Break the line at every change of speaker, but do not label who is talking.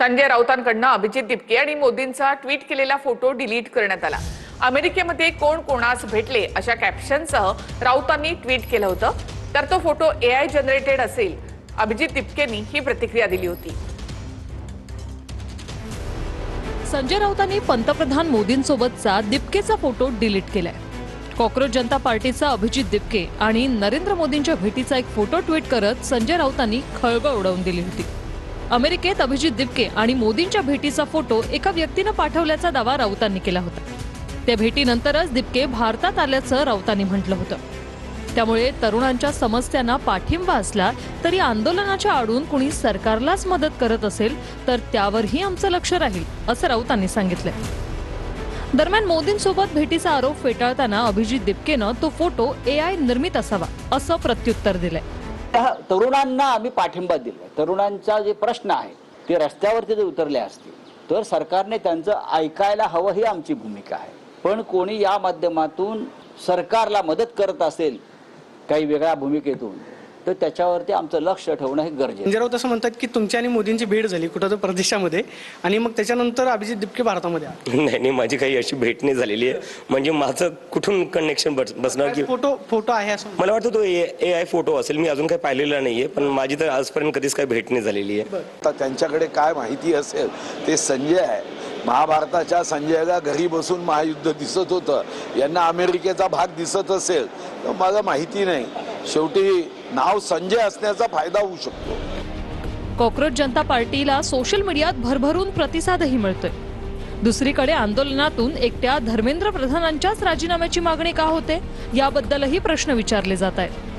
संजय राऊतांकडनं अभिजित दिपके आणि मोदींचा ट्विट केलेला फोटो डिलीट करण्यात आला। अमेरिकेमध्ये कोण कोणास भेटले अशा कॅप्शनसह राऊतांनी ट्विट केलं होतं, तर तो फोटो एआय जनरेटेड असेल। अभिजित दिपकेंनी ही प्रतिक्रिया दिली होती।
संजय राऊतांनी पंतप्रधान मोदींसोबतचा दिपकेचा फोटो डिलीट केलाय। कॉक्रोच जनता पार्टीचा अभिजित दिपके आणि नरेंद्र मोदींच्या भेटीचा एक फोटो ट्विट करत संजय राऊतांनी खळबळ उडवून दिली होती। अमेरिकेत अभिजित दिपके आणि मोदींच्या भेटीचा फोटो एका व्यक्तीने पाठवल्याचा दावा राऊतांनी केला होता। त्या भेटीनंतरच दिपके भारतात आल्याचं राऊतांनी म्हटलं होतं। त्यामुळे तरुणांच्या समस्यांना पाठिंबा असला तरी आंदोलनाच्या आडून कुणी सरकारलाच मदत करत असेल तर त्यावरही आमचं लक्ष राहील, असं राऊतांनी सांगितलंय। दरम्यान मोदींसोबत भेटीचा आरोप फेटाळताना अभिजित दिपकेनं तो फोटो एआय निर्मित असावा असं प्रत्युत्तर दिलंय।
तरुणांना आम्ही पाठिंबा दिला। तरुणांचा जे प्रश्न आहे ते रस्त्यावरती जर उतरले असतील तर सरकारने त्यांचं ऐकायला हवं ही आमची भूमिका आहे। पण कोणी या माध्यमातून सरकारला मदत करत असेल काही वेगळ्या भूमिकेतून तर त्याच्यावरती आमचं लक्ष ठेवणं हे गरजेचं आहे।
संजय राऊत असं म्हणतात की तुमची आणि मोदींची भेट झाली कुठं तर प्रदेशामध्ये आणि मग त्याच्यानंतर अभिजित दिपके भारतामध्ये आले।
नाही, माझी काही अशी भेट नाही झालेली आहे। म्हणजे माझं कुठून कनेक्शन बसणार की
फोटो आहे असं
मला वाटतं तो एआय फोटो असेल। मी अजून काही पाहिलेला नाहीये, पण माझी तर आजपर्यंत कधीच काही भेट नाही झालेली आहे।
आता त्यांच्याकडे काय माहिती असेल ते संजय आहे। महाभारताच्या संजयला घरी बसून महायुद्ध दिसत होतं, यांना अमेरिकेचा भाग दिसत असेल तर मला माहिती नाही। शेवटी नाव संजय असण्याचा फायदा होऊ शकतो।
कॉक्रोच जनता पार्टीला सोशल मीडियात भरभरून प्रतिसादही मिळतोय। दुसरीकडे आंदोलनातून एकट्या धर्मेंद्र प्रधानांच्याच राजीनाम्याची मागणी का होते याबद्दलही प्रश्न विचारले जात आहेत।